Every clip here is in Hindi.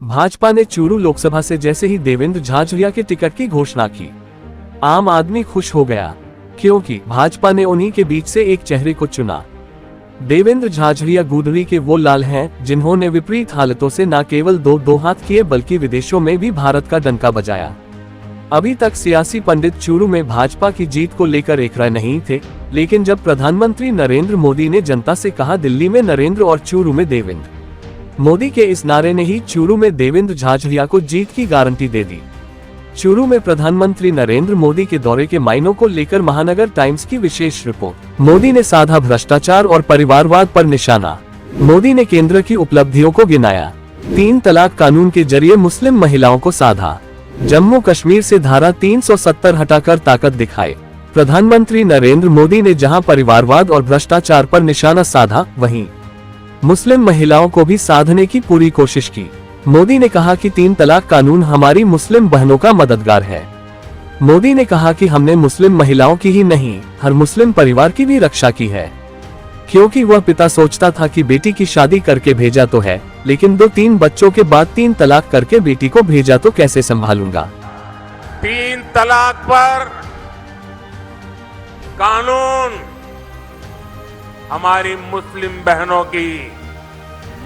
भाजपा ने चूरू लोकसभा से जैसे ही देवेंद्र झाझड़िया के टिकट की घोषणा की, आम आदमी खुश हो गया, क्योंकि भाजपा ने उन्हीं के बीच से एक चेहरे को चुना। देवेंद्र झाझड़िया गुडरी के वो लाल हैं जिन्होंने विपरीत हालतों से न केवल दो हाथ किए बल्कि विदेशों में भी भारत का डंका बजाया। अभी तक सियासी पंडित चूरू में भाजपा की जीत को लेकर एकरा नहीं थे, लेकिन जब प्रधानमंत्री नरेंद्र मोदी ने जनता से कहा दिल्ली में नरेंद्र और चूरू में देवेंद्र, मोदी के इस नारे ने ही चूरू में देवेंद्र झाझड़िया को जीत की गारंटी दे दी। चूरू में प्रधानमंत्री नरेंद्र मोदी के दौरे के मायनों को लेकर महानगर टाइम्स की विशेष रिपोर्ट। मोदी ने साधा भ्रष्टाचार और परिवारवाद पर निशाना। मोदी ने केंद्र की उपलब्धियों को गिनाया। 3 तलाक कानून के जरिए मुस्लिम महिलाओं को साधा। जम्मू कश्मीर से धारा 370 हटाकर ताकत दिखाए। प्रधानमंत्री नरेंद्र मोदी ने जहां परिवारवाद और भ्रष्टाचार पर निशाना साधा, वहीं मुस्लिम महिलाओं को भी साधने की पूरी कोशिश की। मोदी ने कहा कि 3 तलाक कानून हमारी मुस्लिम बहनों का मददगार है। मोदी ने कहा कि हमने मुस्लिम महिलाओं की ही नहीं, हर मुस्लिम परिवार की भी रक्षा की है, क्योंकि वह पिता सोचता था कि बेटी की शादी करके भेजा तो है, लेकिन 2-3 बच्चों के बाद 3 तलाक करके बेटी को भेजा तो कैसे संभालूंगा। 3 तलाक पर कानून हमारी मुस्लिम बहनों की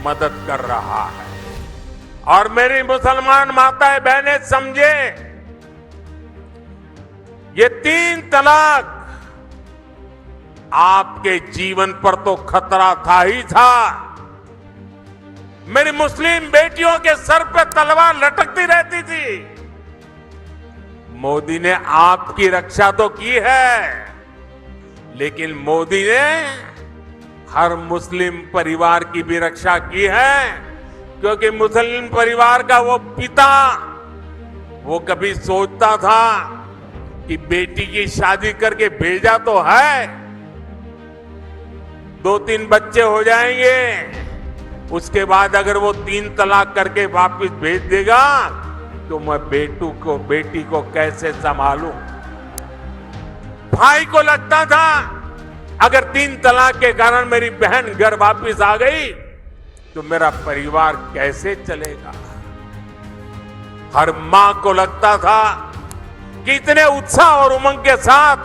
मदद कर रहा है। और मेरी मुसलमान माताएं बहनें समझे, ये 3 तलाक आपके जीवन पर तो खतरा था ही था, मेरी मुस्लिम बेटियों के सर पे तलवार लटकती रहती थी। मोदी ने आपकी रक्षा तो की है, लेकिन मोदी ने हर मुस्लिम परिवार की भी रक्षा की है, क्योंकि मुस्लिम परिवार का वो पिता, वो कभी सोचता था कि बेटी की शादी करके भेजा तो है, 2-3 बच्चे हो जाएंगे, उसके बाद अगर वो 3 तलाक करके वापस भेज देगा तो मैं बेटी को कैसे संभालूं। भाई को लगता था अगर 3 तलाक के कारण मेरी बहन घर वापस आ गई तो मेरा परिवार कैसे चलेगा। हर मां को लगता था कि इतने उत्साह और उमंग के साथ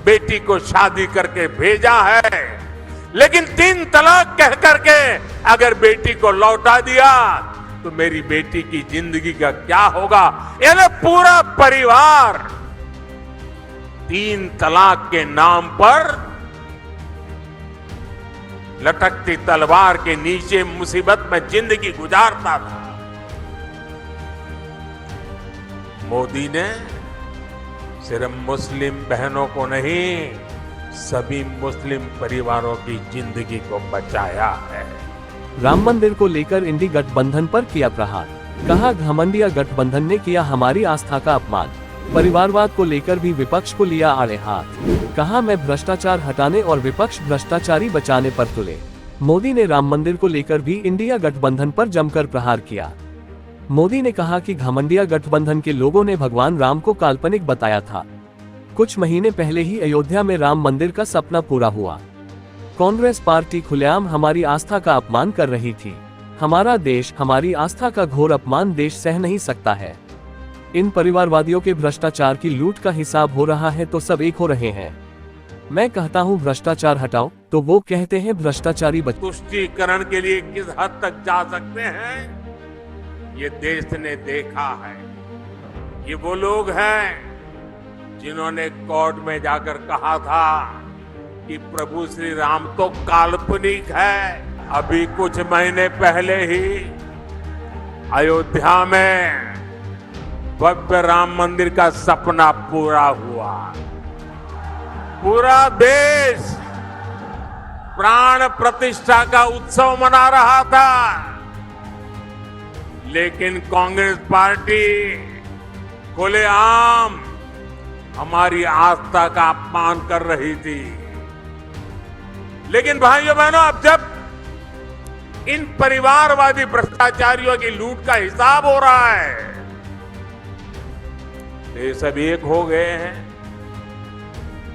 बेटी को शादी करके भेजा है, लेकिन 3 तलाक कह करके अगर बेटी को लौटा दिया तो मेरी बेटी की जिंदगी का क्या होगा। यानी पूरा परिवार 3 तलाक के नाम पर लटकती तलवार के नीचे मुसीबत में जिंदगी गुजारता था। मोदी ने सिर्फ मुस्लिम बहनों को नहीं, सभी मुस्लिम परिवारों की जिंदगी को बचाया है। राम मंदिर को लेकर इंडी गठबंधन पर किया प्रहार। कहा घमंडिया गठबंधन ने किया हमारी आस्था का अपमान। परिवारवाद को लेकर भी विपक्ष को लिया आड़े हाथ। कहा मैं भ्रष्टाचार हटाने और विपक्ष भ्रष्टाचारी बचाने पर तुले। मोदी ने राम मंदिर को लेकर भी इंडिया गठबंधन पर जमकर प्रहार किया। मोदी ने कहा कि घमंडिया गठबंधन के लोगों ने भगवान राम को काल्पनिक बताया था। कुछ महीने पहले ही अयोध्या में राम मंदिर का सपना पूरा हुआ। कांग्रेस पार्टी खुलेआम हमारी आस्था का अपमान कर रही थी। हमारा देश, हमारी आस्था का घोर अपमान देश सह नहीं सकता है। इन परिवारवादियों के भ्रष्टाचार की लूट का हिसाब हो रहा है तो सब एक हो रहे हैं। मैं कहता हूं भ्रष्टाचार हटाओ तो वो कहते हैं भ्रष्टाचारी बचाओ। तुष्टीकरण के लिए किस हद तक जा सकते हैं ये देश ने देखा है। ये वो लोग हैं जिन्होंने कोर्ट में जाकर कहा था कि प्रभु श्री राम तो काल्पनिक है। अभी कुछ महीने पहले ही अयोध्या में भव्य राम मंदिर का सपना पूरा हुआ। पूरा देश प्राण प्रतिष्ठा का उत्सव मना रहा था, लेकिन कांग्रेस पार्टी खुलेआम हमारी आस्था का अपमान कर रही थी। लेकिन भाइयों बहनों, अब जब इन परिवारवादी भ्रष्टाचारियों की लूट का हिसाब हो रहा है तो ये सब एक हो गए हैं।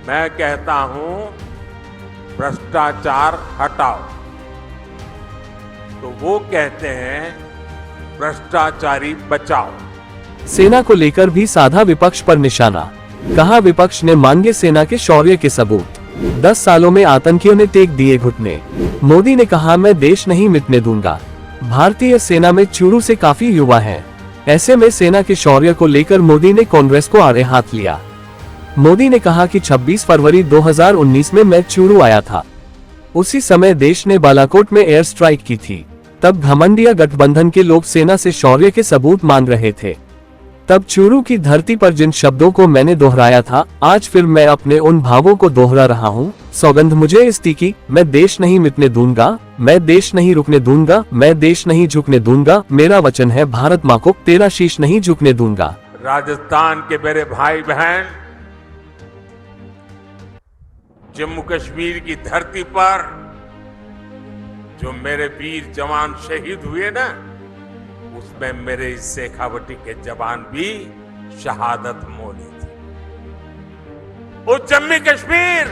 मैं कहता हूं भ्रष्टाचार हटाओ तो वो कहते हैं भ्रष्टाचारी बचाओ। सेना को लेकर भी साधा विपक्ष पर निशाना। कहा विपक्ष ने मांगे सेना के शौर्य के सबूत। 10 सालों में आतंकियों ने टेक दिए घुटने। मोदी ने कहा मैं देश नहीं मिटने दूंगा। भारतीय सेना में चूरू से काफी युवा हैं। ऐसे में सेना के शौर्य को लेकर मोदी ने कांग्रेस को आड़े हाथ लिया। मोदी ने कहा कि 26 फरवरी 2019 में मैं चूरू आया था। उसी समय देश ने बालाकोट में एयर स्ट्राइक की थी। तब घमंडिया गठबंधन के लोग सेना से शौर्य के सबूत मांग रहे थे। तब चूरू की धरती पर जिन शब्दों को मैंने दोहराया था, आज फिर मैं अपने उन भावों को दोहरा रहा हूँ। सौगंध मुझे इस की, मैं देश नहीं मिटने दूंगा, मैं देश नहीं रुकने दूंगा, मैं देश नहीं झुकने दूंगा। मेरा वचन है भारत माँ को, तेरा शीश नहीं झुकने दूंगा। राजस्थान के मेरे भाई बहन, जम्मू कश्मीर की धरती पर जो मेरे वीर जवान शहीद हुए ना, उसमें मेरे इस शेखावटी के जवान भी शहादत मोली थी। उस जम्मू कश्मीर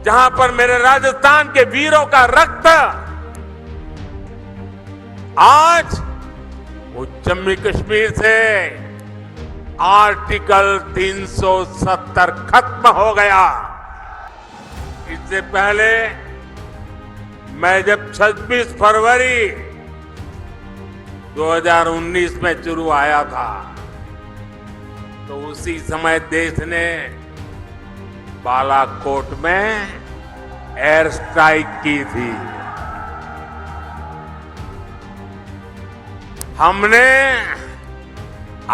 जहां पर मेरे राजस्थान के वीरों का रक्त आज वो जम्मू कश्मीर से आर्टिकल 370 खत्म हो गया। इससे पहले मैं जब 26 फरवरी 2019 में चूरू आया था, तो उसी समय देश ने बालाकोट में एयर स्ट्राइक की थी। हमने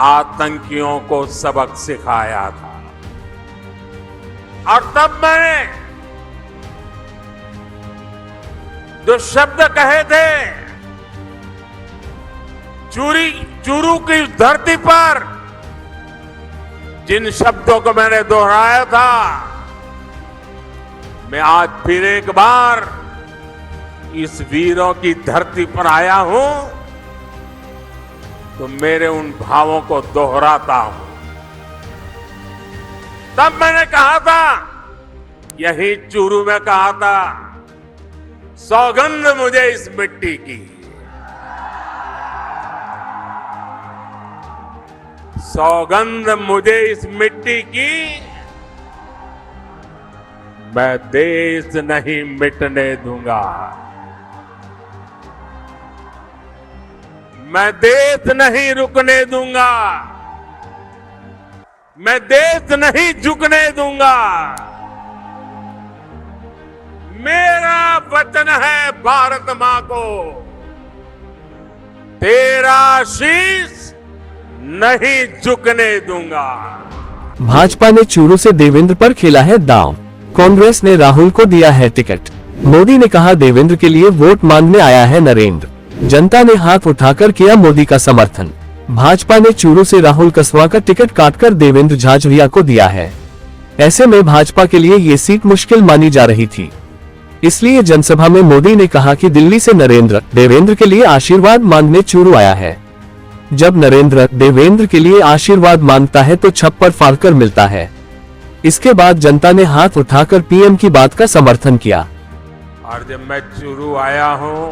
आतंकियों को सबक सिखाया था। और तब मैंने जो शब्द कहे थे, चूरू की धरती पर जिन शब्दों को मैंने दोहराया था, मैं आज फिर एक बार इस वीरों की धरती पर आया हूं, तो मेरे उन भावों को दोहराता हूं। तब मैंने कहा था, यही चूरू में कहा था, सौगंध मुझे इस मिट्टी की, सौगंध मुझे इस मिट्टी की, मैं देश नहीं मिटने दूंगा, मैं देश नहीं रुकने दूंगा, मैं देश नहीं झुकने दूंगा। मेरा वचन है भारत मां को, तेरा शीश नहीं झुकने दूंगा। भाजपा ने चूरू से देवेंद्र पर खेला है दांव। कांग्रेस ने राहुल को दिया है टिकट। मोदी ने कहा देवेंद्र के लिए वोट मांगने आया है नरेंद्र। जनता ने हाथ उठाकर किया मोदी का समर्थन। भाजपा ने चूरू से राहुल कसवा का टिकट काटकर देवेंद्र झाझड़िया को दिया है। ऐसे में भाजपा के लिए ये सीट मुश्किल मानी जा रही थी। इसलिए जनसभा में मोदी ने कहा कि दिल्ली से नरेंद्र देवेंद्र के लिए आशीर्वाद मांगने चूरू आया है। जब नरेंद्र देवेंद्र के लिए आशीर्वाद मांगता है तो छप्पर फाड़कर मिलता है। इसके बाद जनता ने हाथ उठाकर पीएम की बात का समर्थन किया। और जब मैं चूरू आया हूं,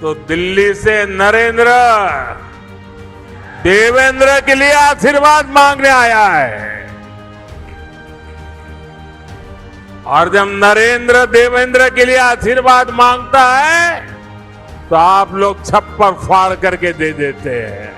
तो दिल्ली से नरेंद्र देवेंद्र के लिए आशीर्वाद मांगने आया है। और जब नरेंद्र देवेंद्र के लिए आशीर्वाद मांगता है, तो आप लोग छप्पर फाड़ करके दे देते हैं।